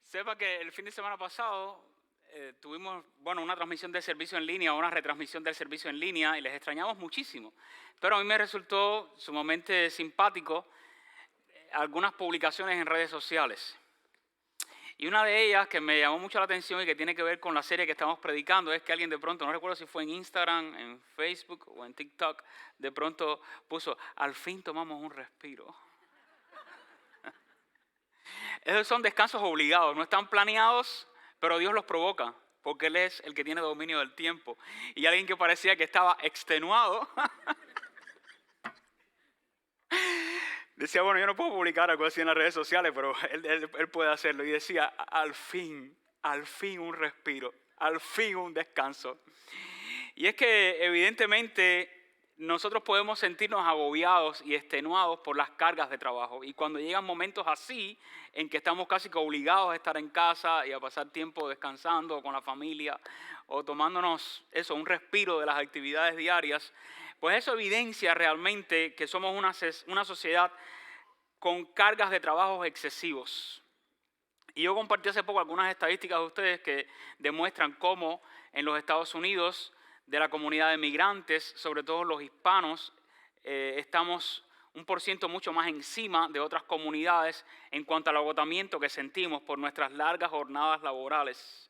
Sepa que el fin de semana pasado tuvimos una transmisión del servicio en línea, una retransmisión del servicio en línea y les extrañamos muchísimo. Pero a mí me resultó sumamente simpático algunas publicaciones en redes sociales. Y una de ellas que me llamó mucho la atención y que tiene que ver con la serie que estamos predicando es que alguien de pronto, no recuerdo si fue en Instagram, en Facebook o en TikTok, de pronto puso, al fin tomamos un respiro. Esos son descansos obligados, no están planeados, pero Dios los provoca, porque Él es el que tiene dominio del tiempo. Y alguien que parecía que estaba extenuado, decía, bueno, yo no puedo publicar algo así en las redes sociales, pero él puede hacerlo. Y decía, al fin un respiro, al fin un descanso. Y es que evidentemente nosotros podemos sentirnos agobiados y extenuados por las cargas de trabajo. Y cuando llegan momentos así, en que estamos casi que obligados a estar en casa y a pasar tiempo descansando con la familia o tomándonos un respiro de las actividades diarias, pues eso evidencia realmente que somos una sociedad con cargas de trabajos excesivos. Y yo compartí hace poco algunas estadísticas de ustedes que demuestran cómo en los Estados Unidos, de la comunidad de migrantes, sobre todo los hispanos, estamos un % mucho más encima de otras comunidades en cuanto al agotamiento que sentimos por nuestras largas jornadas laborales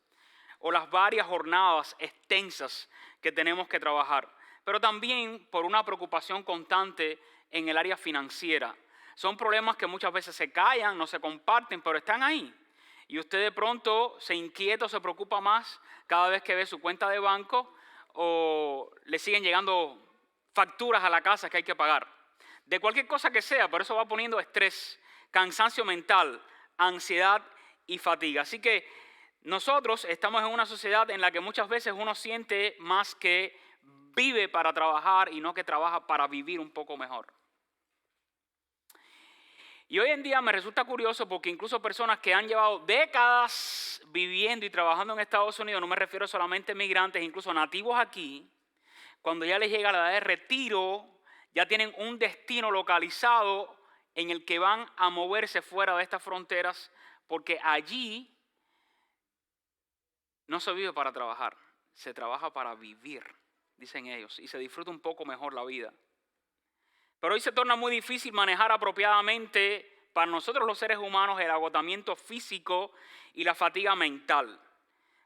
o las varias jornadas extensas que tenemos que trabajar, pero también por una preocupación constante en el área financiera. Son problemas que muchas veces se callan, no se comparten, pero están ahí. Y usted de pronto se inquieta o se preocupa más cada vez que ve su cuenta de banco o le siguen llegando facturas a la casa que hay que pagar. De cualquier cosa que sea, pero eso va poniendo estrés, cansancio mental, ansiedad y fatiga. Así que nosotros estamos en una sociedad en la que muchas veces uno siente más que vive para trabajar y no que trabaja para vivir un poco mejor. Y hoy en día me resulta curioso porque incluso personas que han llevado décadas viviendo y trabajando en Estados Unidos, no me refiero solamente a migrantes, incluso nativos aquí, cuando ya les llega la edad de retiro, ya tienen un destino localizado en el que van a moverse fuera de estas fronteras, porque allí no se vive para trabajar, se trabaja para vivir, dicen ellos, y se disfruta un poco mejor la vida. Pero hoy se torna muy difícil manejar apropiadamente para nosotros los seres humanos el agotamiento físico y la fatiga mental.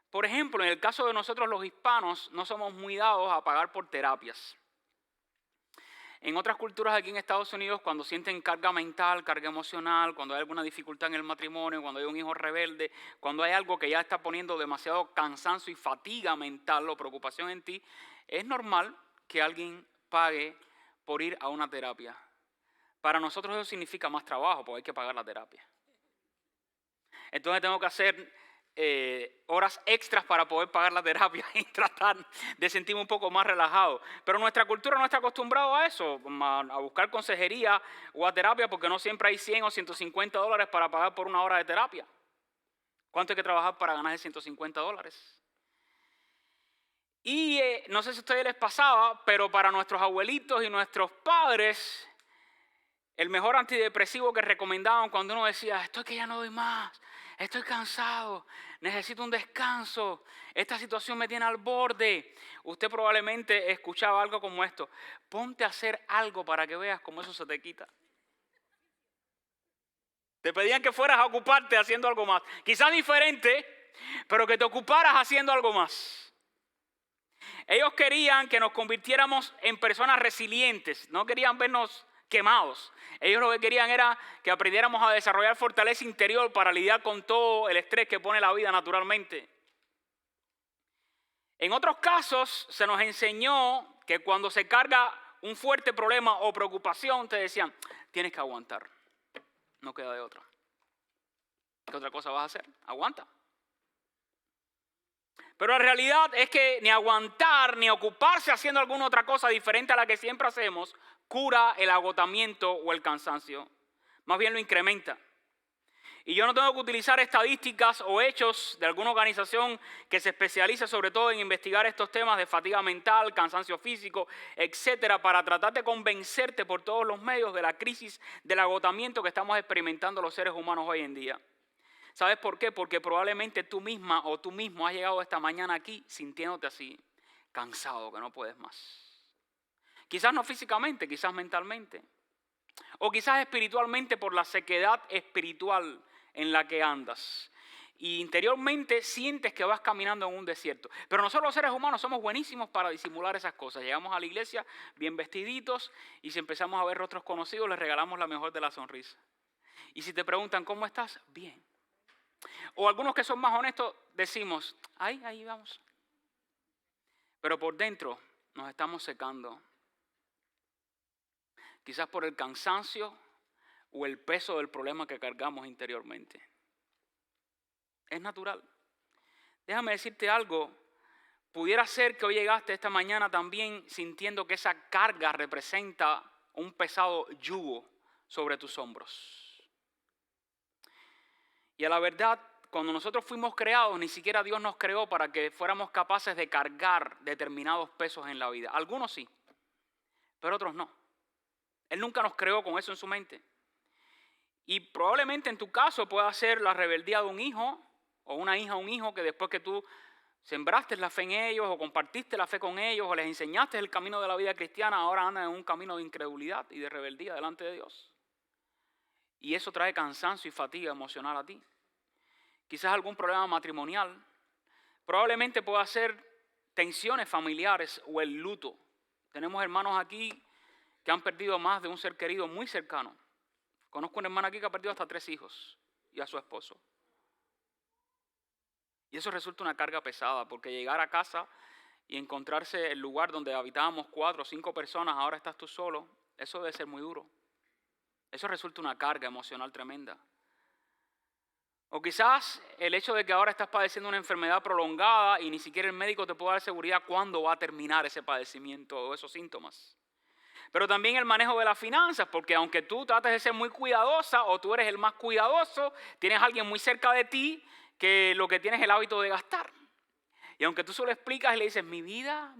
Por ejemplo, en el caso de nosotros los hispanos, no somos muy dados a pagar por terapias. En otras culturas aquí en Estados Unidos, cuando sienten carga mental, carga emocional, cuando hay alguna dificultad en el matrimonio, cuando hay un hijo rebelde, cuando hay algo que ya está poniendo demasiado cansancio y fatiga mental o preocupación en ti, es normal que alguien pague por ir a una terapia. Para nosotros eso significa más trabajo, porque hay que pagar la terapia. Entonces tengo que hacer horas extras para poder pagar la terapia y tratar de sentirme un poco más relajado. Pero nuestra cultura no está acostumbrada a eso, a buscar consejería o a terapia, porque no siempre hay 100 o 150 dólares para pagar por una hora de terapia. ¿Cuánto hay que trabajar para ganar esos 150 dólares? Y no sé si a ustedes les pasaba, pero para nuestros abuelitos y nuestros padres, el mejor antidepresivo que recomendaban cuando uno decía, estoy que ya no doy más, estoy cansado, necesito un descanso, esta situación me tiene al borde. Usted probablemente escuchaba algo como esto, ponte a hacer algo para que veas cómo eso se te quita. Te pedían que fueras a ocuparte haciendo algo más, quizás diferente, pero que te ocuparas haciendo algo más. Ellos querían que nos convirtiéramos en personas resilientes, no querían vernos quemados. Ellos lo que querían era que aprendiéramos a desarrollar fortaleza interior para lidiar con todo el estrés que pone la vida naturalmente. En otros casos se nos enseñó que cuando se carga un fuerte problema o preocupación, te decían, tienes que aguantar, no queda de otra. ¿Qué otra cosa vas a hacer? Aguanta. Pero la realidad es que ni aguantar ni ocuparse haciendo alguna otra cosa diferente a la que siempre hacemos cura el agotamiento o el cansancio. Más bien lo incrementa. Y yo no tengo que utilizar estadísticas o hechos de alguna organización que se especializa sobre todo en investigar estos temas de fatiga mental, cansancio físico, etcétera, para tratar de convencerte por todos los medios de la crisis del agotamiento que estamos experimentando los seres humanos hoy en día. ¿Sabes por qué? Porque probablemente tú misma o tú mismo has llegado esta mañana aquí sintiéndote así, cansado, que no puedes más. Quizás no físicamente, quizás mentalmente. O quizás espiritualmente por la sequedad espiritual en la que andas. Y interiormente sientes que vas caminando en un desierto. Pero nosotros los seres humanos somos buenísimos para disimular esas cosas. Llegamos a la iglesia bien vestiditos y si empezamos a ver rostros conocidos les regalamos la mejor de la sonrisa. Y si te preguntan ¿cómo estás? Bien. O algunos que son más honestos decimos, ahí vamos. Pero por dentro nos estamos secando. Quizás por el cansancio o el peso del problema que cargamos interiormente. Es natural. Déjame decirte algo. Pudiera ser que hoy llegaste esta mañana también sintiendo que esa carga representa un pesado yugo sobre tus hombros. Y a la verdad, cuando nosotros fuimos creados, ni siquiera Dios nos creó para que fuéramos capaces de cargar determinados pesos en la vida. Algunos sí, pero otros no. Él nunca nos creó con eso en su mente. Y probablemente en tu caso pueda ser la rebeldía de un hijo o una hija o un hijo que después que tú sembraste la fe en ellos o compartiste la fe con ellos o les enseñaste el camino de la vida cristiana, ahora andan en un camino de incredulidad y de rebeldía delante de Dios. Y eso trae cansancio y fatiga emocional a ti. Quizás algún problema matrimonial. Probablemente pueda ser tensiones familiares o el luto. Tenemos hermanos aquí que han perdido más de un ser querido muy cercano. Conozco una hermana aquí que ha perdido hasta 3 hijos y a su esposo. Y eso resulta una carga pesada porque llegar a casa y encontrarse el lugar donde habitábamos 4 o 5 personas, ahora estás tú solo, eso debe ser muy duro. Eso resulta una carga emocional tremenda. O quizás el hecho de que ahora estás padeciendo una enfermedad prolongada y ni siquiera el médico te puede dar seguridad cuándo va a terminar ese padecimiento o esos síntomas. Pero también el manejo de las finanzas, porque aunque tú trates de ser muy cuidadosa o tú eres el más cuidadoso, tienes a alguien muy cerca de ti que lo que tienes es el hábito de gastar. Y aunque tú solo explicas y le dices, mi vida,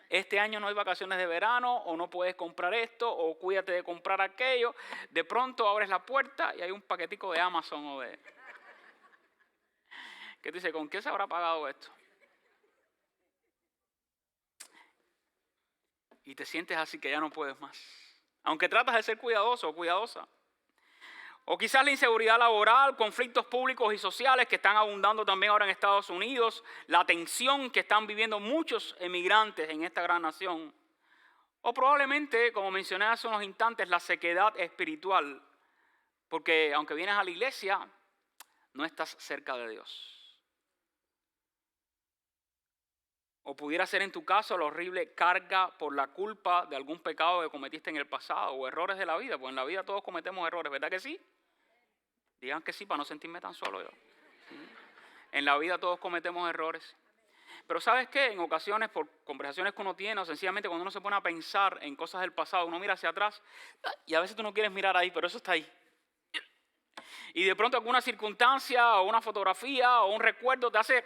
este año no hay vacaciones de verano o no puedes comprar esto o cuídate de comprar aquello, de pronto abres la puerta y hay un paquetico de Amazon o de... ¿Qué te dice? ¿Con qué se habrá pagado esto? Y te sientes así que ya no puedes más. Aunque tratas de ser cuidadoso o cuidadosa. O quizás la inseguridad laboral, conflictos públicos y sociales que están abundando también ahora en Estados Unidos, la tensión que están viviendo muchos emigrantes en esta gran nación. O probablemente, como mencioné hace unos instantes, la sequedad espiritual. Porque aunque vienes a la iglesia, no estás cerca de Dios. O pudiera ser en tu caso la horrible carga por la culpa de algún pecado que cometiste en el pasado o errores de la vida. Pues en la vida todos cometemos errores, ¿verdad que sí? Digan que sí para no sentirme tan solo yo. ¿Sí? En la vida todos cometemos errores. Pero ¿sabes qué? En ocasiones, por conversaciones que uno tiene o sencillamente cuando uno se pone a pensar en cosas del pasado, uno mira hacia atrás y a veces tú no quieres mirar ahí, pero eso está ahí. Y de pronto alguna circunstancia o una fotografía o un recuerdo te hace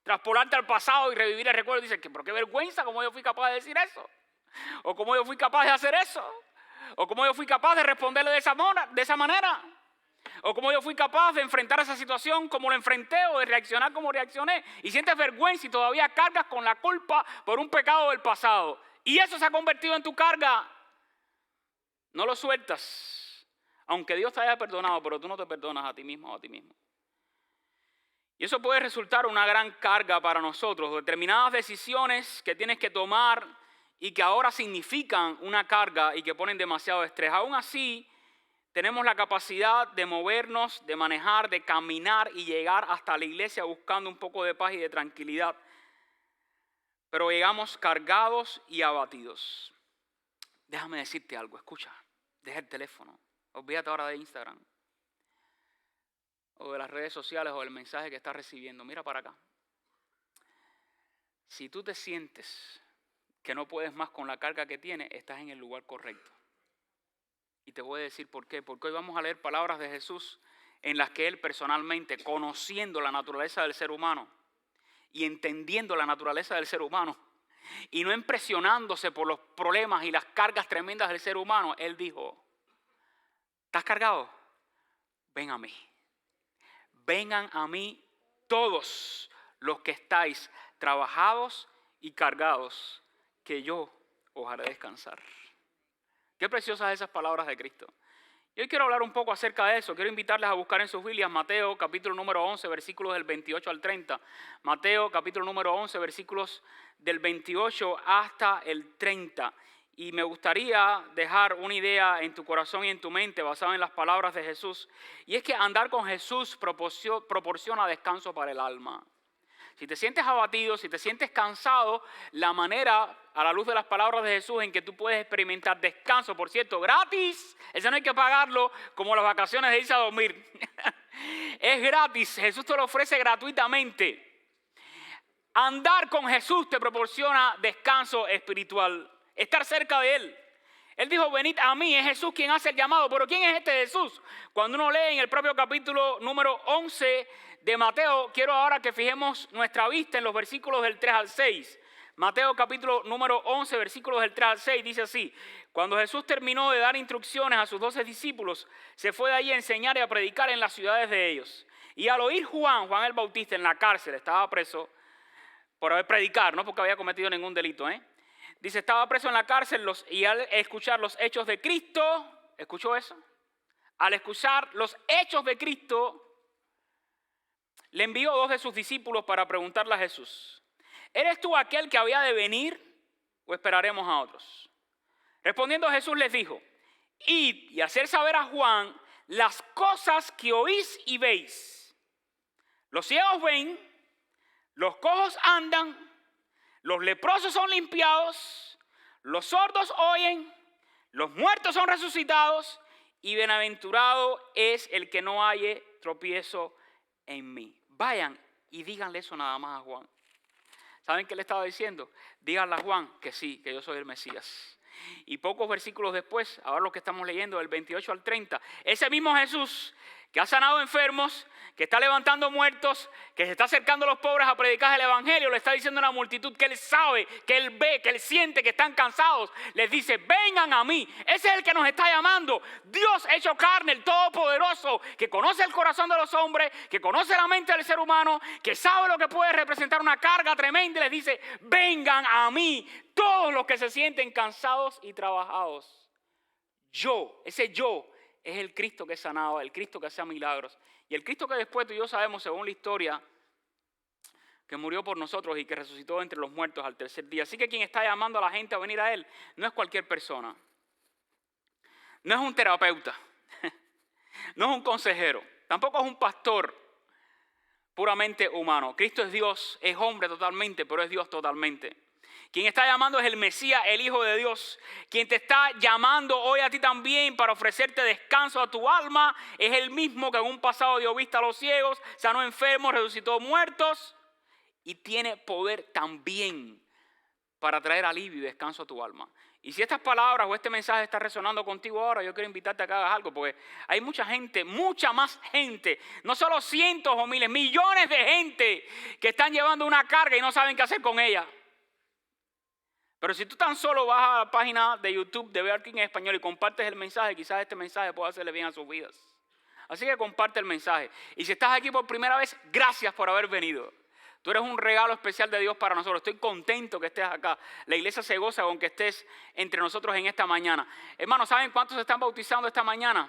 traspolarte al pasado y revivir el recuerdo. Dices, pero qué vergüenza, cómo yo fui capaz de decir eso. O cómo yo fui capaz de hacer eso. O cómo yo fui capaz de responderle de esa manera. O cómo yo fui capaz de enfrentar esa situación como lo enfrenté o de reaccionar como reaccioné. Y sientes vergüenza y todavía cargas con la culpa por un pecado del pasado. Y eso se ha convertido en tu carga. No lo sueltas. Aunque Dios te haya perdonado, pero tú no te perdonas a ti mismo o a ti mismo. Y eso puede resultar una gran carga para nosotros. Determinadas decisiones que tienes que tomar y que ahora significan una carga y que ponen demasiado estrés. Aún así, tenemos la capacidad de movernos, de manejar, de caminar y llegar hasta la iglesia buscando un poco de paz y de tranquilidad. Pero llegamos cargados y abatidos. Déjame decirte algo, escucha, deja el teléfono, olvídate ahora de Instagram o de las redes sociales o del mensaje que estás recibiendo. Mira para acá. Si tú te sientes que no puedes más con la carga que tienes, estás en el lugar correcto. Y te voy a decir por qué. Porque hoy vamos a leer palabras de Jesús en las que Él personalmente, conociendo la naturaleza del ser humano y entendiendo la naturaleza del ser humano y no impresionándose por los problemas y las cargas tremendas del ser humano, Él dijo, ¿estás cargado? ven a mí. Vengan a mí todos los que estáis trabajados y cargados, que yo os haré descansar. Qué preciosas esas palabras de Cristo. Y hoy quiero hablar un poco acerca de eso. Quiero invitarles a buscar en sus Biblias Mateo capítulo número 11, versículos del 28 al 30. Mateo capítulo número 11, versículos del 28 hasta el 30. Y me gustaría dejar una idea en tu corazón y en tu mente basada en las palabras de Jesús. Y es que andar con Jesús proporciona descanso para el alma. Si te sientes abatido, si te sientes cansado, la manera, a la luz de las palabras de Jesús, en que tú puedes experimentar descanso, por cierto, gratis, eso no hay que pagarlo, como las vacaciones de irse a dormir. Es gratis, Jesús te lo ofrece gratuitamente. Andar con Jesús te proporciona descanso espiritual, estar cerca de Él. Él dijo, venid a mí, es Jesús quien hace el llamado. ¿Pero quién es este Jesús? Cuando uno lee en el propio capítulo número 11 de Mateo, quiero ahora que fijemos nuestra vista en los versículos del 3 al 6. Mateo capítulo número 11, versículos del 3 al 6, dice así. Cuando Jesús terminó de dar instrucciones a sus 12 discípulos, se fue de allí a enseñar y a predicar en las ciudades de ellos. Y al oír Juan el Bautista en la cárcel, estaba preso por haber predicado, no porque había cometido ningún delito, Dice, estaba preso en la cárcel y al escuchar los hechos de Cristo, ¿escuchó eso? Al escuchar los hechos de Cristo, le envió 2 de sus discípulos para preguntarle a Jesús, ¿eres tú aquel que había de venir o esperaremos a otros? Respondiendo Jesús les dijo, id y hacer saber a Juan las cosas que oís y veis. Los ciegos ven, los cojos andan, los leprosos son limpiados, los sordos oyen, los muertos son resucitados y bienaventurado es el que no halle tropiezo en mí. Vayan y díganle eso nada más a Juan. ¿Saben qué le estaba diciendo? Díganle a Juan que sí, que yo soy el Mesías. Y pocos versículos después, ahora lo que estamos leyendo del 28 al 30, ese mismo Jesús que ha sanado enfermos, que está levantando muertos, que se está acercando a los pobres a predicar el evangelio, le está diciendo a una multitud que él sabe, que él ve, que él siente que están cansados, les dice, vengan a mí. Ese es el que nos está llamando, Dios hecho carne, el Todopoderoso, que conoce el corazón de los hombres, que conoce la mente del ser humano, que sabe lo que puede representar una carga tremenda, y les dice, vengan a mí, todos los que se sienten cansados y trabajados. Ese yo es el Cristo que sanaba, el Cristo que hacía milagros. Y el Cristo que después tú y yo sabemos, según la historia, que murió por nosotros y que resucitó entre los muertos al tercer día. Así que quien está llamando a la gente a venir a Él no es cualquier persona. No es un terapeuta. No es un consejero. Tampoco es un pastor puramente humano. Cristo es Dios, es hombre totalmente, pero es Dios totalmente. Quien está llamando es el Mesías, el Hijo de Dios. Quien te está llamando hoy a ti también para ofrecerte descanso a tu alma es el mismo que en un pasado dio vista a los ciegos, sanó enfermos, resucitó muertos y tiene poder también para traer alivio y descanso a tu alma. Y si estas palabras o este mensaje está resonando contigo ahora, yo quiero invitarte a que hagas algo, porque hay mucha gente, mucha más gente, no solo cientos o miles, millones de gente que están llevando una carga y no saben qué hacer con ella. Pero si tú tan solo vas a la página de YouTube de Bear King en español y compartes el mensaje, quizás este mensaje pueda hacerle bien a sus vidas. Así que comparte el mensaje. Y si estás aquí por primera vez, gracias por haber venido. Tú eres un regalo especial de Dios para nosotros. Estoy contento que estés acá. La iglesia se goza con que estés entre nosotros en esta mañana. Hermanos, ¿saben cuántos se están bautizando esta mañana?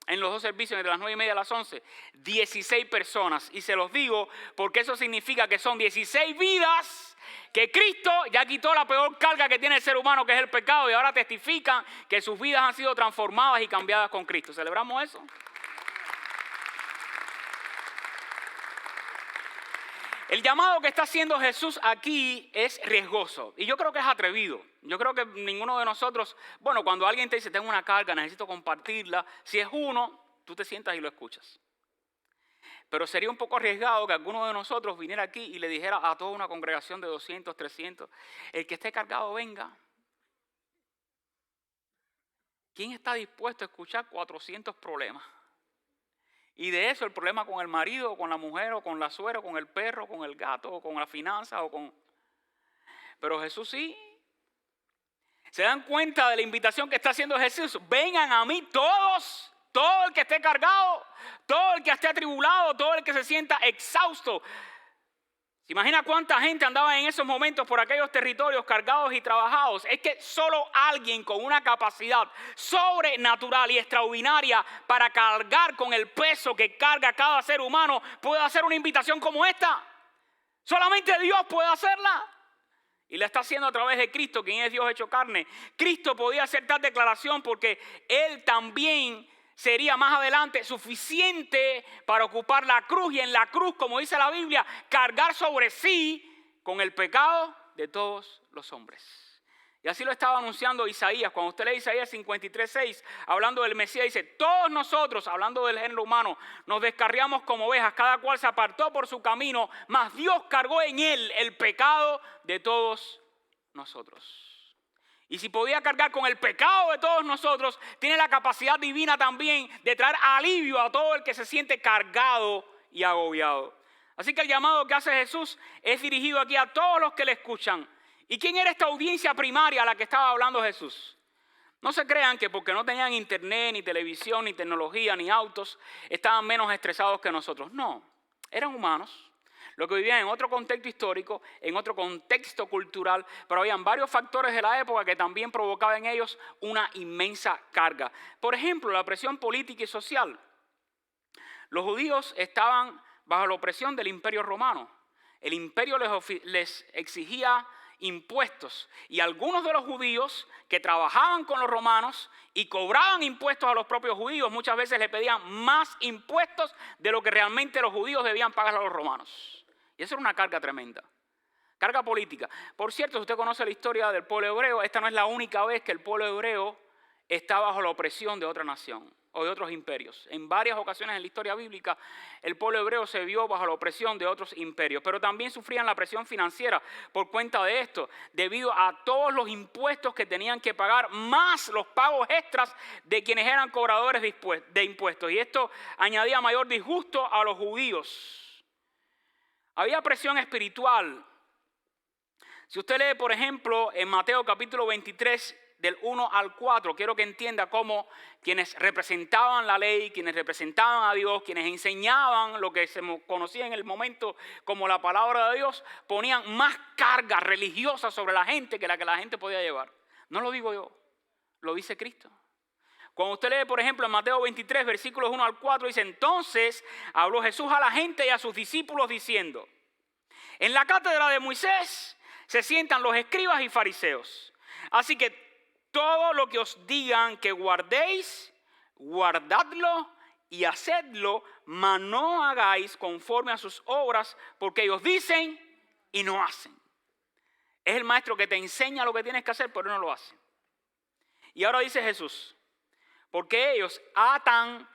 En los 2 servicios, entre las 9:30 a las 11. 16 personas. Y se los digo porque eso significa que son 16 vidas que Cristo ya quitó la peor carga que tiene el ser humano, que es el pecado, y ahora testifican que sus vidas han sido transformadas y cambiadas con Cristo. ¿Celebramos eso? El llamado que está haciendo Jesús aquí es riesgoso y yo creo que es atrevido. Yo creo que ninguno de nosotros, bueno, cuando alguien te dice tengo una carga, necesito compartirla, si es uno, tú te sientas y lo escuchas. Pero sería un poco arriesgado que alguno de nosotros viniera aquí y le dijera a toda una congregación de 200, 300, el que esté cargado venga. ¿Quién está dispuesto a escuchar 400 problemas? Y de eso el problema con el marido, o con la mujer, o con la suegra, o con el perro, o con el gato, o con la finanza, o con... Pero Jesús sí. ¿Se dan cuenta de la invitación que está haciendo Jesús? Vengan a mí todos Todo el que esté cargado, todo el que esté atribulado, todo el que se sienta exhausto. ¿Se imagina cuánta gente andaba en esos momentos por aquellos territorios cargados y trabajados? Es que solo alguien con una capacidad sobrenatural y extraordinaria para cargar con el peso que carga cada ser humano puede hacer una invitación como esta. Solamente Dios puede hacerla. Y la está haciendo a través de Cristo, quien es Dios hecho carne. Cristo podía hacer tal declaración porque Él también sería más adelante suficiente para ocupar la cruz. Y en la cruz, como dice la Biblia, cargar sobre sí con el pecado de todos los hombres. Y así lo estaba anunciando Isaías. Cuando usted lee Isaías 53:6, hablando del Mesías, dice: todos nosotros, hablando del género humano, nos descarriamos como ovejas, cada cual se apartó por su camino, mas Dios cargó en él el pecado de todos nosotros. Y si podía cargar con el pecado de todos nosotros, tiene la capacidad divina también de traer alivio a todo el que se siente cargado y agobiado. Así que el llamado que hace Jesús es dirigido aquí a todos los que le escuchan. ¿Y quién era esta audiencia primaria a la que estaba hablando Jesús? No se crean que porque no tenían internet, ni televisión, ni tecnología, ni autos, estaban menos estresados que nosotros. No, eran humanos. Lo que vivían en otro contexto histórico, en otro contexto cultural, pero habían varios factores de la época que también provocaban en ellos una inmensa carga. Por ejemplo, la presión política y social. Los judíos estaban bajo la opresión del Imperio Romano. El imperio les exigía impuestos, y algunos de los judíos que trabajaban con los romanos y cobraban impuestos a los propios judíos, muchas veces le pedían más impuestos de lo que realmente los judíos debían pagar a los romanos. Y eso era una carga tremenda. Carga política. Por cierto, si usted conoce la historia del pueblo hebreo, esta no es la única vez que el pueblo hebreo está bajo la opresión de otra nación o de otros imperios. En varias ocasiones en la historia bíblica, el pueblo hebreo se vio bajo la opresión de otros imperios, pero también sufrían la presión financiera por cuenta de esto, debido a todos los impuestos que tenían que pagar, más los pagos extras de quienes eran cobradores de impuestos. Y esto añadía mayor disgusto a los judíos. Había presión espiritual. Si usted lee, por ejemplo, en Mateo capítulo 23, del 1 al 4, quiero que entienda cómo quienes representaban la ley, quienes representaban a Dios, quienes enseñaban lo que se conocía en el momento como la palabra de Dios, ponían más carga religiosa sobre la gente que la gente podía llevar. No lo digo yo, lo dice Cristo. Cuando usted lee, por ejemplo, en Mateo 23, versículos 1 al 4, dice: entonces habló Jesús a la gente y a sus discípulos diciendo: en la cátedra de Moisés se sientan los escribas y fariseos. Así que todo lo que os digan que guardéis, guardadlo y hacedlo, mas no hagáis conforme a sus obras, porque ellos dicen y no hacen. Es el maestro que te enseña lo que tienes que hacer, pero no lo hace. Y ahora dice Jesús: porque ellos atan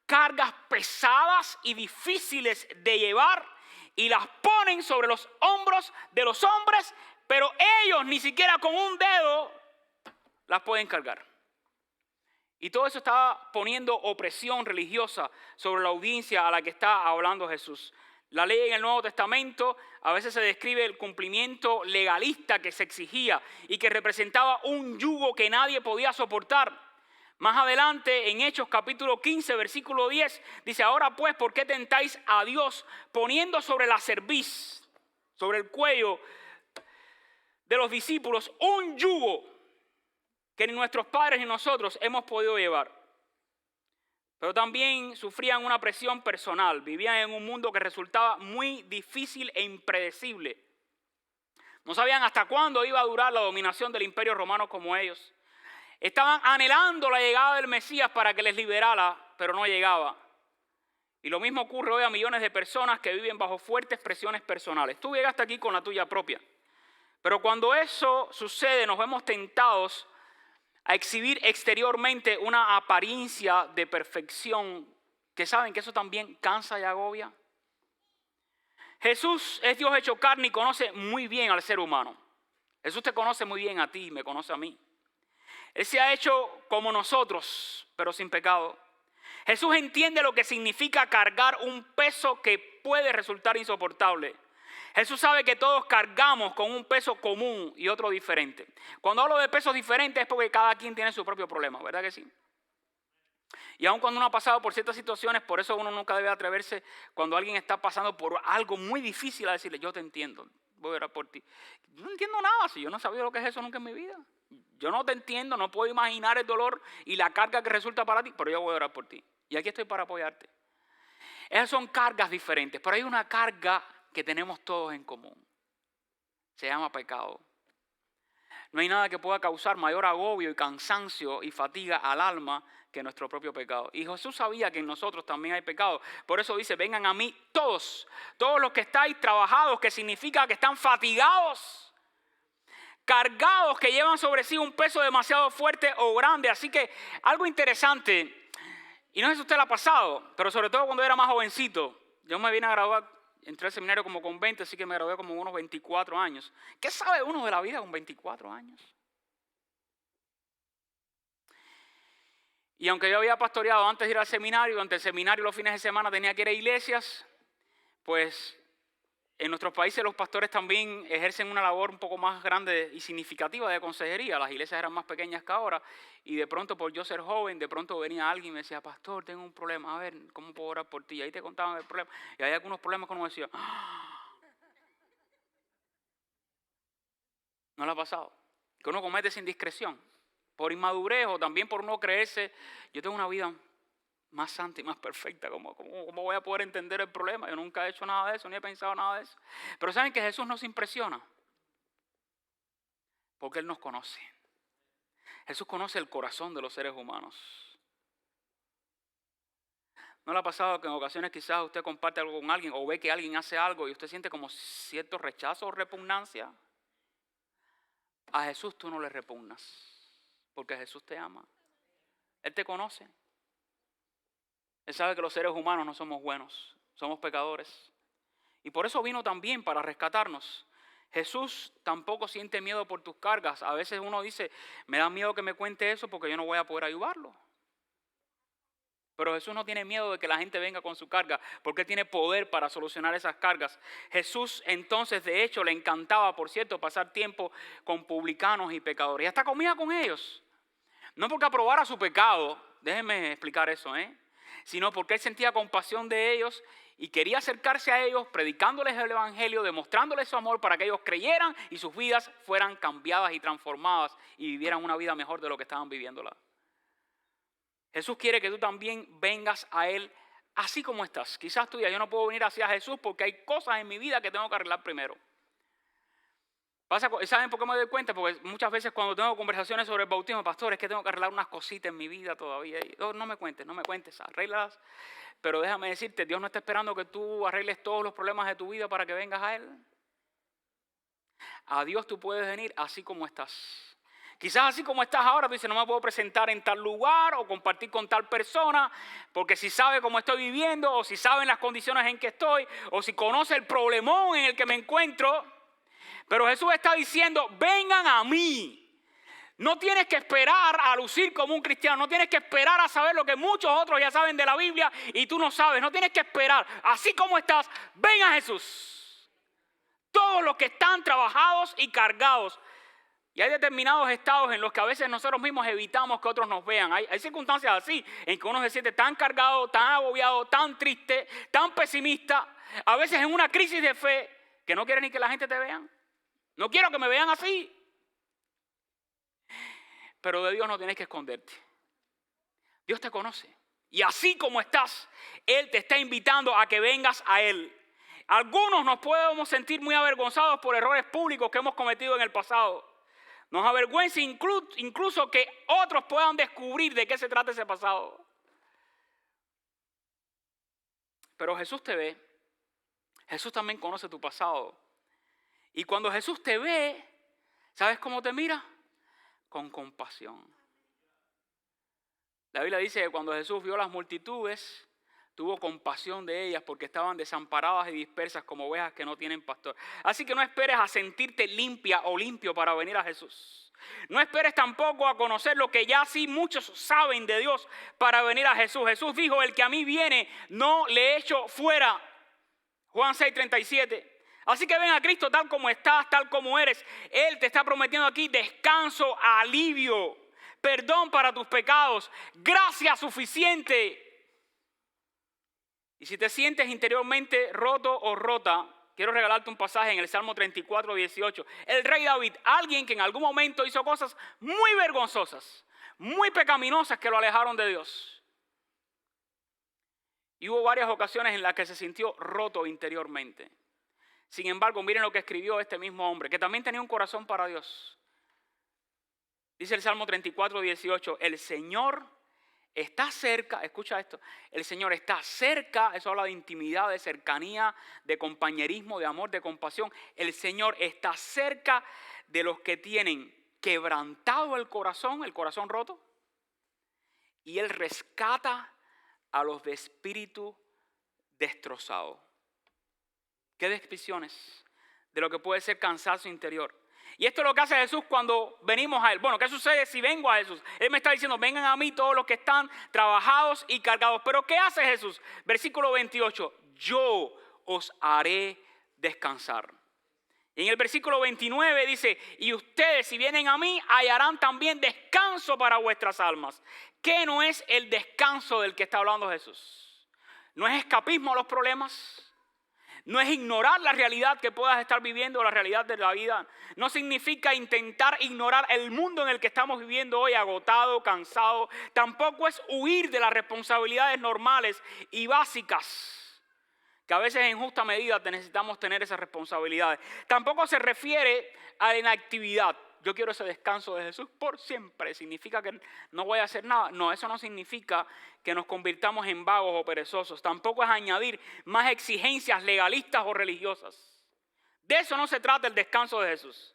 cargas pesadas y difíciles de llevar y las ponen sobre los hombros de los hombres, pero ellos ni siquiera con un dedo las pueden cargar. Y todo eso estaba poniendo opresión religiosa sobre la audiencia a la que está hablando Jesús. La ley en el Nuevo Testamento a veces se describe el cumplimiento legalista que se exigía y que representaba un yugo que nadie podía soportar. Más adelante, en Hechos capítulo 15, versículo 10, dice: ahora pues, ¿por qué tentáis a Dios poniendo sobre la cerviz, sobre el cuello de los discípulos, un yugo que ni nuestros padres ni nosotros hemos podido llevar? Pero también sufrían una presión personal. Vivían en un mundo que resultaba muy difícil e impredecible. No sabían hasta cuándo iba a durar la dominación del Imperio Romano como ellos. Estaban anhelando la llegada del Mesías para que les liberara, pero no llegaba. Y lo mismo ocurre hoy a millones de personas que viven bajo fuertes presiones personales. Tú llegaste aquí con la tuya propia. Pero cuando eso sucede, nos vemos tentados a exhibir exteriormente una apariencia de perfección, que saben que eso también cansa y agobia. Jesús es Dios hecho carne y conoce muy bien al ser humano. Jesús te conoce muy bien a ti y me conoce a mí. Él se ha hecho como nosotros, pero sin pecado. Jesús entiende lo que significa cargar un peso que puede resultar insoportable. Jesús sabe que todos cargamos con un peso común y otro diferente. Cuando hablo de pesos diferentes es porque cada quien tiene su propio problema, ¿verdad que sí? Y aun cuando uno ha pasado por ciertas situaciones, por eso uno nunca debe atreverse cuando alguien está pasando por algo muy difícil a decirle, yo te entiendo, voy a orar por ti. Yo no entiendo nada, si yo no he sabido lo que es eso nunca en mi vida. Yo no te entiendo, no puedo imaginar el dolor y la carga que resulta para ti, pero yo voy a orar por ti. Y aquí estoy para apoyarte. Esas son cargas diferentes, pero hay una carga que tenemos todos en común. Se llama pecado. No hay nada que pueda causar mayor agobio y cansancio y fatiga al alma que nuestro propio pecado. Y Jesús sabía que en nosotros también hay pecado. Por eso dice, vengan a mí todos los que estáis trabajados, que significa que están fatigados, cargados, que llevan sobre sí un peso demasiado fuerte o grande. Así que algo interesante, y no sé si usted lo ha pasado, pero sobre todo cuando era más jovencito, yo me vine a graduar, entré al seminario como con 20, así que me gradué como unos 24 años. ¿Qué sabe uno de la vida con 24 años? Y aunque yo había pastoreado antes de ir al seminario, durante el seminario los fines de semana tenía que ir a iglesias, pues en nuestros países los pastores también ejercen una labor un poco más grande y significativa de consejería. Las iglesias eran más pequeñas que ahora y de pronto por yo ser joven, de pronto venía alguien y me decía, pastor, tengo un problema, a ver, ¿cómo puedo orar por ti? Y ahí te contaban el problema. Y hay algunos problemas que uno decía, ¿no le ha pasado? Que uno comete sin discreción, por inmadurez o también por no creerse, yo tengo una vida más santa y más perfecta, ¿cómo voy a poder entender el problema? Yo nunca he hecho nada de eso, ni he pensado nada de eso. Pero ¿saben que Jesús nos impresiona? Porque Él nos conoce. Jesús conoce el corazón de los seres humanos. ¿No le ha pasado que en ocasiones quizás usted comparte algo con alguien o ve que alguien hace algo y usted siente como cierto rechazo o repugnancia? A Jesús tú no le repugnas, porque Jesús te ama. Él te conoce. Él sabe que los seres humanos no somos buenos, somos pecadores. Y por eso vino también para rescatarnos. Jesús tampoco siente miedo por tus cargas. A veces uno dice, me da miedo que me cuente eso porque yo no voy a poder ayudarlo. Pero Jesús no tiene miedo de que la gente venga con su carga, porque Él tiene poder para solucionar esas cargas. Jesús entonces, de hecho, le encantaba, por cierto, pasar tiempo con publicanos y pecadores. Y hasta comía con ellos. No porque aprobara su pecado, déjenme explicar eso, sino porque Él sentía compasión de ellos y quería acercarse a ellos, predicándoles el evangelio, demostrándoles su amor para que ellos creyeran y sus vidas fueran cambiadas y transformadas y vivieran una vida mejor de lo que estaban viviéndola. Jesús quiere que tú también vengas a Él así como estás. Quizás tú digas, yo no puedo venir hacia Jesús porque hay cosas en mi vida que tengo que arreglar primero. ¿Saben por qué me doy cuenta? Porque muchas veces cuando tengo conversaciones sobre el bautismo, pastor, es que tengo que arreglar unas cositas en mi vida todavía. No me cuentes, arréglalas. Pero déjame decirte, Dios no está esperando que tú arregles todos los problemas de tu vida para que vengas a Él. A Dios tú puedes venir así como estás. Quizás así como estás ahora, tú dices, no me puedo presentar en tal lugar o compartir con tal persona, porque si sabe cómo estoy viviendo, o si saben las condiciones en que estoy, o si conoce el problemón en el que me encuentro. Pero Jesús está diciendo, vengan a mí. No tienes que esperar a lucir como un cristiano, no tienes que esperar a saber lo que muchos otros ya saben de la Biblia y tú no sabes. No tienes que esperar, así como estás, ven a Jesús. Todos los que están trabajados y cargados. Y hay determinados estados en los que a veces nosotros mismos evitamos que otros nos vean. Hay circunstancias así en que uno se siente tan cargado, tan agobiado, tan triste, tan pesimista. A veces en una crisis de fe que no quiere ni que la gente te vea. No quiero que me vean así. Pero de Dios no tienes que esconderte. Dios te conoce. Y así como estás, Él te está invitando a que vengas a Él. Algunos nos podemos sentir muy avergonzados por errores públicos que hemos cometido en el pasado. Nos avergüenza incluso que otros puedan descubrir de qué se trata ese pasado. Pero Jesús te ve. Jesús también conoce tu pasado. Y cuando Jesús te ve, ¿sabes cómo te mira? Con compasión. La Biblia dice que cuando Jesús vio las multitudes, tuvo compasión de ellas porque estaban desamparadas y dispersas como ovejas que no tienen pastor. Así que no esperes a sentirte limpia o limpio para venir a Jesús. No esperes tampoco a conocer lo que ya sí muchos saben de Dios para venir a Jesús. Jesús dijo, el que a mí viene no le echo fuera. Juan 6:37. Así que ven a Cristo tal como estás, tal como eres. Él te está prometiendo aquí descanso, alivio, perdón para tus pecados, gracia suficiente. Y si te sientes interiormente roto o rota, quiero regalarte un pasaje en el Salmo 34, 18. El rey David, alguien que en algún momento hizo cosas muy vergonzosas, muy pecaminosas que lo alejaron de Dios. Y hubo varias ocasiones en las que se sintió roto interiormente. Sin embargo, miren lo que escribió este mismo hombre, que también tenía un corazón para Dios. Dice el Salmo 34, 18, el Señor está cerca, escucha esto, el Señor está cerca, eso habla de intimidad, de cercanía, de compañerismo, de amor, de compasión. El Señor está cerca de los que tienen quebrantado el corazón roto, y Él rescata a los de espíritu destrozado. ¿Qué descripciones de lo que puede ser cansancio interior? Y esto es lo que hace Jesús cuando venimos a Él. Bueno, ¿qué sucede si vengo a Jesús? Él me está diciendo, vengan a mí todos los que están trabajados y cargados. Pero ¿qué hace Jesús? Versículo 28, yo os haré descansar. Y en el versículo 29 dice, y ustedes si vienen a mí hallarán también descanso para vuestras almas. ¿Qué no es el descanso del que está hablando Jesús? No es escapismo a los problemas. No es ignorar la realidad que puedas estar viviendo, la realidad de la vida. No significa intentar ignorar el mundo en el que estamos viviendo hoy, agotado, cansado. Tampoco es huir de las responsabilidades normales y básicas, que a veces en justa medida necesitamos tener esas responsabilidades. Tampoco se refiere a la inactividad. Yo quiero ese descanso de Jesús por siempre. ¿Significa que no voy a hacer nada? No, eso no significa que nos convirtamos en vagos o perezosos. Tampoco es añadir más exigencias legalistas o religiosas. De eso no se trata el descanso de Jesús.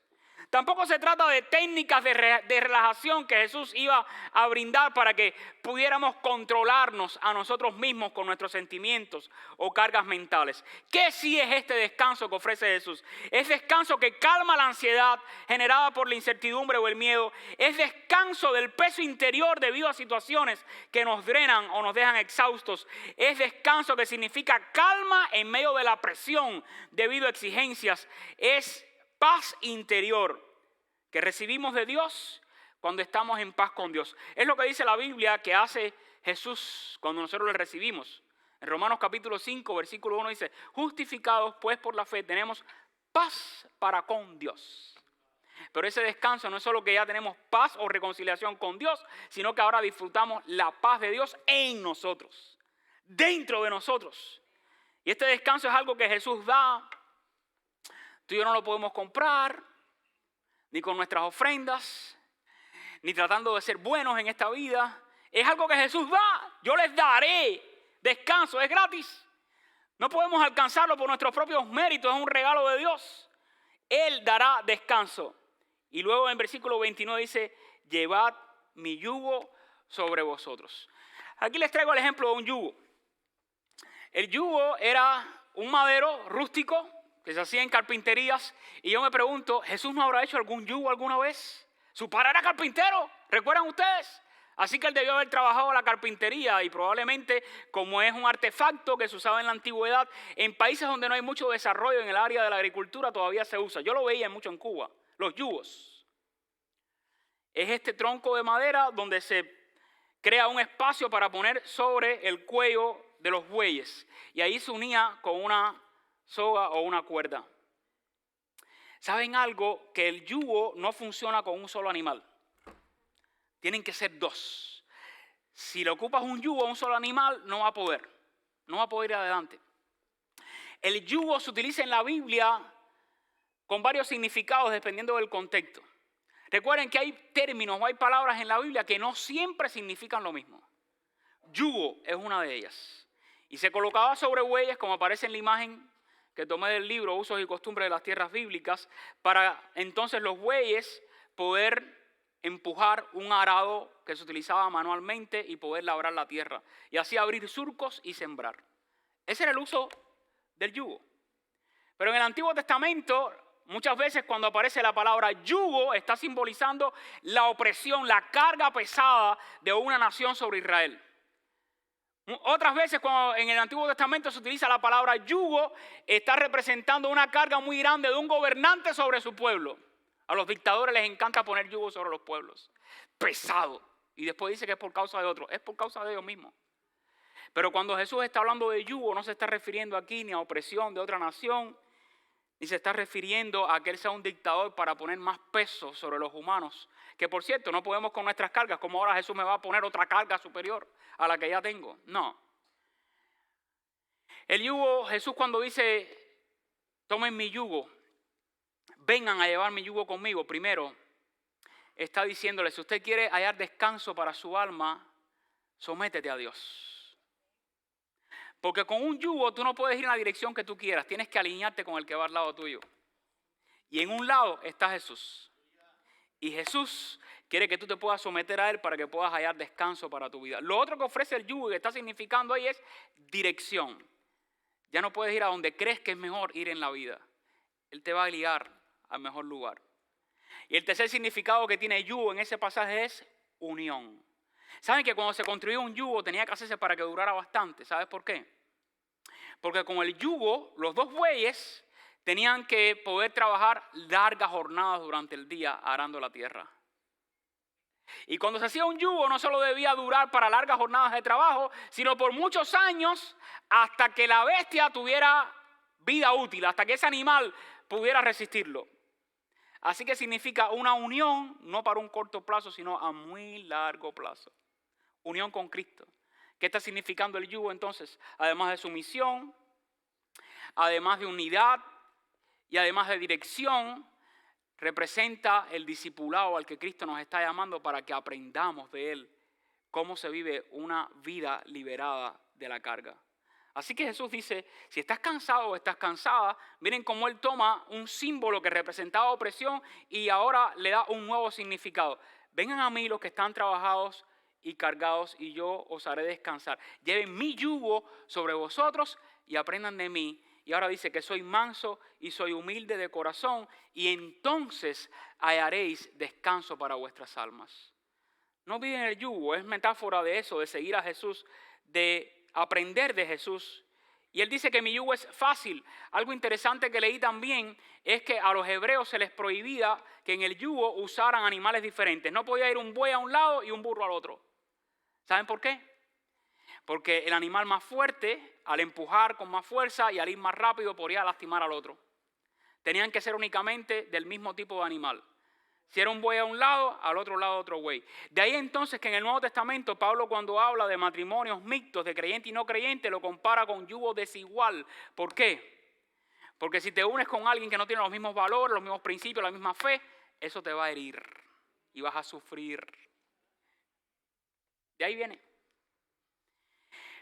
Tampoco se trata de técnicas de relajación que Jesús iba a brindar para que pudiéramos controlarnos a nosotros mismos con nuestros sentimientos o cargas mentales. ¿Qué sí es este descanso que ofrece Jesús? Es descanso que calma la ansiedad generada por la incertidumbre o el miedo. Es descanso del peso interior debido a situaciones que nos drenan o nos dejan exhaustos. Es descanso que significa calma en medio de la presión debido a exigencias. Es paz interior que recibimos de Dios cuando estamos en paz con Dios. Es lo que dice la Biblia que hace Jesús cuando nosotros le recibimos. En Romanos capítulo 5, versículo 1 dice, justificados pues por la fe tenemos paz para con Dios. Pero ese descanso no es solo que ya tenemos paz o reconciliación con Dios, sino que ahora disfrutamos la paz de Dios en nosotros, dentro de nosotros. Y este descanso es algo que Jesús da. Tú y yo no lo podemos comprar, ni con nuestras ofrendas, ni tratando de ser buenos en esta vida. Es algo que Jesús da. Yo les daré descanso, es gratis. No podemos alcanzarlo por nuestros propios méritos, es un regalo de Dios. Él dará descanso. Y luego en versículo 29 dice, llevad mi yugo sobre vosotros. Aquí les traigo el ejemplo de un yugo. El yugo era un madero rústico, que se hacía en carpinterías, y yo me pregunto, ¿Jesús no habrá hecho algún yugo alguna vez? Su padre era carpintero, ¿recuerdan ustedes? Así que él debió haber trabajado la carpintería y probablemente, como es un artefacto que se usaba en la antigüedad, en países donde no hay mucho desarrollo en el área de la agricultura todavía se usa. Yo lo veía mucho en Cuba, los yugos. Es este tronco de madera donde se crea un espacio para poner sobre el cuello de los bueyes y ahí se unía con una soga o una cuerda. ¿Saben algo? Que el yugo no funciona con un solo animal. Tienen que ser dos. Si le ocupas un yugo a un solo animal, no va a poder ir adelante. El yugo se utiliza en la Biblia con varios significados dependiendo del contexto. Recuerden que hay términos o hay palabras en la Biblia que no siempre significan lo mismo. Yugo es una de ellas. Y se colocaba sobre bueyes, como aparece en la imagen que tomé del libro Usos y Costumbres de las Tierras Bíblicas, para entonces los bueyes poder empujar un arado que se utilizaba manualmente y poder labrar la tierra. Y así abrir surcos y sembrar. Ese era el uso del yugo. Pero en el Antiguo Testamento, muchas veces cuando aparece la palabra yugo, está simbolizando la opresión, la carga pesada de una nación sobre Israel. Otras veces cuando en el Antiguo Testamento se utiliza la palabra yugo, está representando una carga muy grande de un gobernante sobre su pueblo. A los dictadores les encanta poner yugo sobre los pueblos. pesado. Y después dice que es por causa de otros. Es por causa de ellos mismos. Pero cuando Jesús está hablando de yugo, no se está refiriendo aquí ni a opresión de otra nación, ni se está refiriendo a que Él sea un dictador para poner más peso sobre los humanos. Que por cierto, no podemos con nuestras cargas, como ahora Jesús me va a poner otra carga superior a la que ya tengo. No. El yugo, Jesús cuando dice, tomen mi yugo, vengan a llevar mi yugo conmigo, primero está diciéndole, si usted quiere hallar descanso para su alma, sométete a Dios. Porque con un yugo tú no puedes ir en la dirección que tú quieras. Tienes que alinearte con el que va al lado tuyo. Y en un lado está Jesús. Y Jesús quiere que tú te puedas someter a Él para que puedas hallar descanso para tu vida. Lo otro que ofrece el yugo y que está significando ahí es dirección. Ya no puedes ir a donde crees que es mejor ir en la vida. Él te va a guiar al mejor lugar. Y el tercer significado que tiene yugo en ese pasaje es unión. ¿Saben que cuando se construyó un yugo tenía que hacerse para que durara bastante? ¿Sabes por qué? Porque con el yugo, los dos bueyes tenían que poder trabajar largas jornadas durante el día arando la tierra. Y cuando se hacía un yugo no solo debía durar para largas jornadas de trabajo, sino por muchos años hasta que la bestia tuviera vida útil, hasta que ese animal pudiera resistirlo. Así que significa una unión, no para un corto plazo, sino a muy largo plazo. Unión con Cristo. ¿Qué está significando el yugo entonces? Además de sumisión, además de unidad y además de dirección, representa el discipulado al que Cristo nos está llamando para que aprendamos de Él cómo se vive una vida liberada de la carga. Así que Jesús dice, si estás cansado o estás cansada, miren cómo Él toma un símbolo que representaba opresión y ahora le da un nuevo significado. Vengan a mí los que están trabajados y cargados y yo os haré descansar. Lleven mi yugo sobre vosotros y aprendan de mí. Y ahora dice que soy manso y soy humilde de corazón y entonces hallaréis descanso para vuestras almas. No olviden el yugo, es metáfora de eso, de seguir a Jesús, de aprender de Jesús. Y Él dice que mi yugo es fácil. Algo interesante que leí también es que a los hebreos se les prohibía que en el yugo usaran animales diferentes. No podía ir un buey a un lado y un burro al otro. ¿Saben por qué? Porque el animal más fuerte, al empujar con más fuerza y al ir más rápido, podría lastimar al otro. Tenían que ser únicamente del mismo tipo de animal. Si era un buey a un lado, al otro lado otro buey. De ahí entonces que en el Nuevo Testamento, Pablo cuando habla de matrimonios mixtos, de creyente y no creyente, lo compara con yugo desigual. ¿Por qué? Porque si te unes con alguien que no tiene los mismos valores, los mismos principios, la misma fe, eso te va a herir y vas a sufrir. De ahí viene.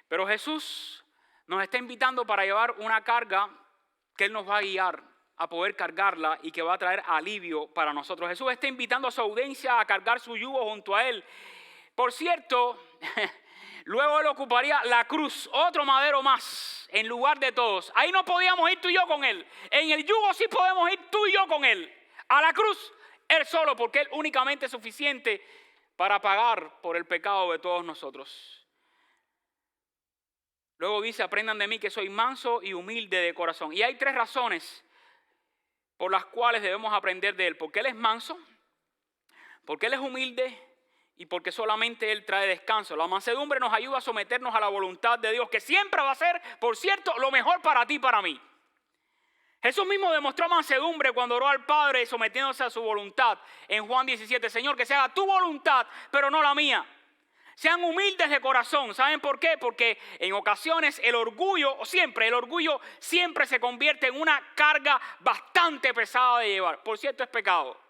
Pero Jesús nos está invitando para llevar una carga que Él nos va a guiar a poder cargarla y que va a traer alivio para nosotros. Jesús está invitando a su audiencia a cargar su yugo junto a Él. Por cierto, luego Él ocuparía la cruz, otro madero más, en lugar de todos. Ahí no podíamos ir tú y yo con Él. En el yugo sí podemos ir tú y yo con Él. A la cruz, Él solo, porque Él únicamente es suficiente para pagar por el pecado de todos nosotros. Luego dice, aprendan de mí que soy manso y humilde de corazón. Y hay 3 razones por las cuales debemos aprender de Él. Porque Él es manso, porque Él es humilde y porque solamente Él trae descanso. La mansedumbre nos ayuda a someternos a la voluntad de Dios, que siempre va a ser, por cierto, lo mejor para ti y para mí. Jesús mismo demostró mansedumbre cuando oró al Padre sometiéndose a su voluntad. En Juan 17, Señor, que se haga tu voluntad, pero no la mía. Sean humildes de corazón. ¿Saben por qué? Porque en ocasiones el orgullo siempre se convierte en una carga bastante pesada de llevar. Por cierto, es pecado.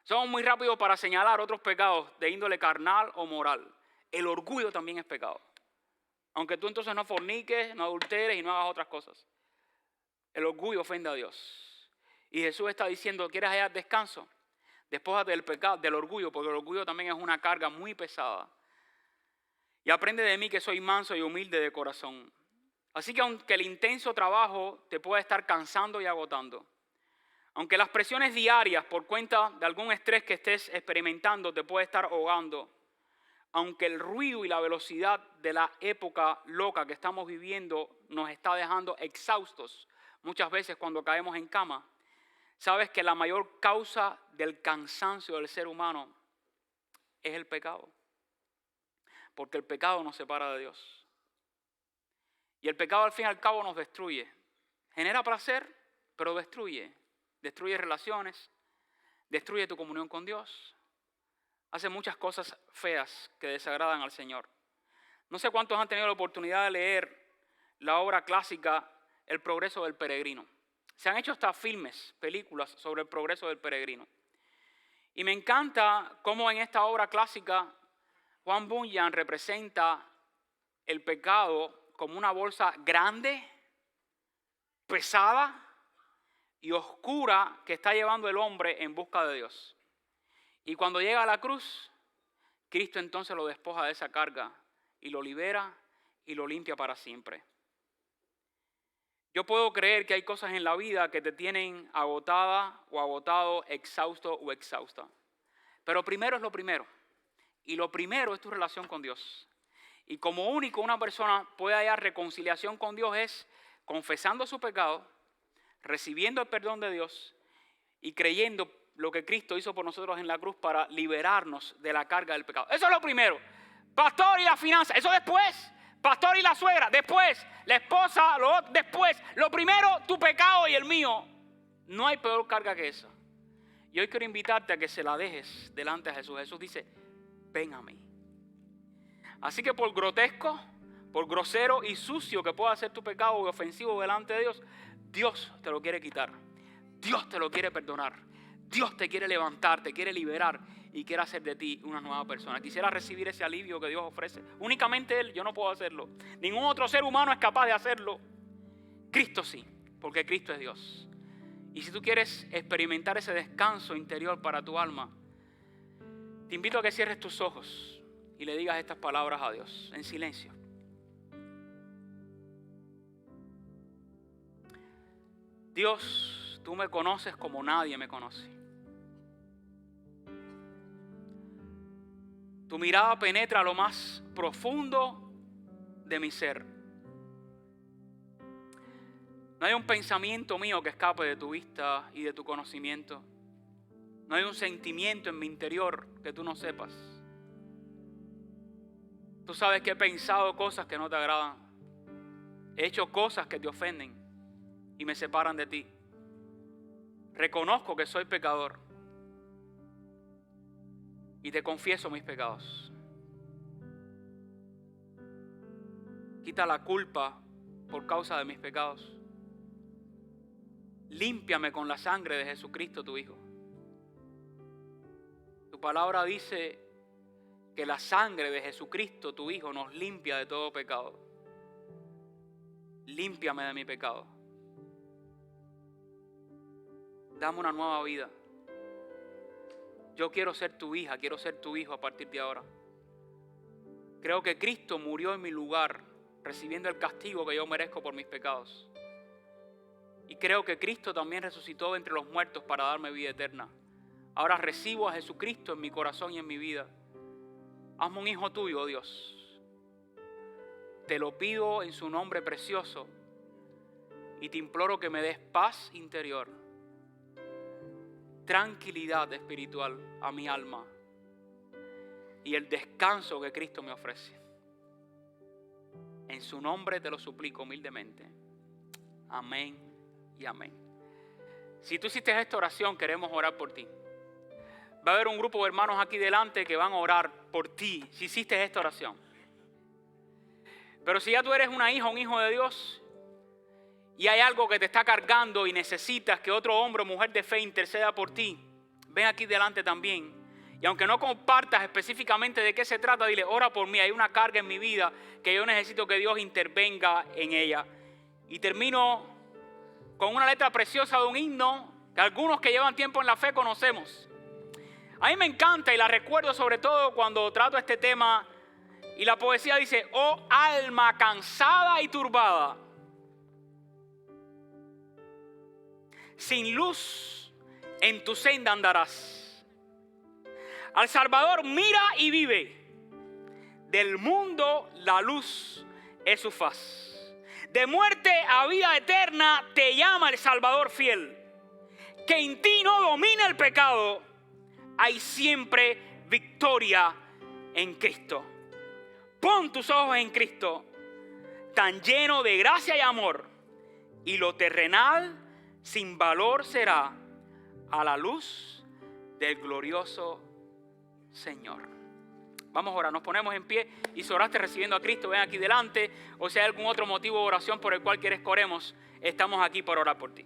Somos muy rápidos para señalar otros pecados de índole carnal o moral. El orgullo también es pecado. Aunque tú entonces no forniques, no adulteres y no hagas otras cosas. El orgullo ofende a Dios. Y Jesús está diciendo, ¿quieres hallar descanso? Despójate del pecado, del orgullo, porque el orgullo también es una carga muy pesada. Y aprende de mí que soy manso y humilde de corazón. Así que aunque el intenso trabajo te pueda estar cansando y agotando, aunque las presiones diarias por cuenta de algún estrés que estés experimentando te puede estar ahogando, aunque el ruido y la velocidad de la época loca que estamos viviendo nos está dejando exhaustos muchas veces cuando caemos en cama, ¿Sabes que la mayor causa del cansancio del ser humano es el pecado? Porque el pecado nos separa de Dios. Y el pecado al fin y al cabo nos destruye. Genera placer, pero destruye. Destruye relaciones, destruye tu comunión con Dios. Hace muchas cosas feas que desagradan al Señor. No sé cuántos han tenido la oportunidad de leer la obra clásica El progreso del peregrino. Se han hecho hasta filmes, películas sobre el progreso del peregrino. Y me encanta cómo en esta obra clásica Juan Bunyan representa el pecado como una bolsa grande, pesada y oscura que está llevando el hombre en busca de Dios. Y cuando llega a la cruz, Cristo entonces lo despoja de esa carga y lo libera y lo limpia para siempre. Yo puedo creer que hay cosas en la vida que te tienen agotada o agotado, exhausto o exhausta. Pero primero es lo primero. Y lo primero es tu relación con Dios. Y como único una persona puede hallar reconciliación con Dios es confesando su pecado, recibiendo el perdón de Dios y creyendo lo que Cristo hizo por nosotros en la cruz para liberarnos de la carga del pecado. Eso es lo primero. Pastor y la finanza, eso después. Pastor y la suegra, después. La esposa, después. Lo primero, tu pecado y el mío. No hay peor carga que esa. Y hoy quiero invitarte a que se la dejes delante de Jesús. Jesús dice, ven a mí. Así que por grotesco, por grosero y sucio que pueda ser tu pecado o ofensivo delante de Dios, Dios te lo quiere quitar. Dios te lo quiere perdonar. Dios te quiere levantar, te quiere liberar y quiere hacer de ti una nueva persona. Quisiera recibir ese alivio que Dios ofrece. Únicamente Él, yo no puedo hacerlo. Ningún otro ser humano es capaz de hacerlo. Cristo sí, porque Cristo es Dios. Y si tú quieres experimentar ese descanso interior para tu alma, te invito a que cierres tus ojos y le digas estas palabras a Dios en silencio. Dios, tú me conoces como nadie me conoce. Tu mirada penetra lo más profundo de mi ser. No hay un pensamiento mío que escape de tu vista y de tu conocimiento. No hay un sentimiento en mi interior que tú no sepas. Tú sabes que he pensado cosas que no te agradan. He hecho cosas que te ofenden y me separan de ti. Reconozco que soy pecador y te confieso mis pecados. Quita la culpa por causa de mis pecados. Límpiame con la sangre de Jesucristo, tu Hijo. Tu palabra dice que la sangre de Jesucristo, tu Hijo, nos limpia de todo pecado. Límpiame de mi pecado. Dame una nueva vida. Yo quiero ser tu hija, quiero ser tu hijo a partir de ahora. Creo que Cristo murió en mi lugar, recibiendo el castigo que yo merezco por mis pecados. Y creo que Cristo también resucitó de entre los muertos para darme vida eterna. Ahora recibo a Jesucristo en mi corazón y en mi vida. Hazme un hijo tuyo, oh Dios. Te lo pido en su nombre precioso y te imploro que me des paz interior, tranquilidad espiritual a mi alma y el descanso que Cristo me ofrece. En su nombre te lo suplico humildemente. Amén y amén. Si tú hiciste esta oración, queremos orar por ti. Va a haber un grupo de hermanos aquí delante que van a orar por ti si hiciste esta oración. Pero si ya tú eres una hija, un hijo de Dios y hay algo que te está cargando y necesitas que otro hombre o mujer de fe interceda por ti, ven aquí delante también. Y aunque no compartas específicamente de qué se trata, dile, ora por mí, hay una carga en mi vida que yo necesito que Dios intervenga en ella. Y termino con una letra preciosa de un himno que algunos que llevan tiempo en la fe conocemos. A mí me encanta y la recuerdo sobre todo cuando trato este tema. Y la poesía dice, oh alma cansada y turbada, sin luz en tu senda andarás. Al Salvador mira y vive, del mundo la luz es su faz. De muerte a vida eterna te llama el Salvador fiel. que en ti no domina el pecado, hay siempre victoria en Cristo. Pon tus ojos en Cristo, tan lleno de gracia y amor, y lo terrenal sin valor será a la luz del glorioso Señor. Vamos a orar, nos ponemos en pie, y si oraste recibiendo a Cristo, ven aquí delante, o si hay algún otro motivo de oración por el cual quieres que oremos, estamos aquí para orar por ti.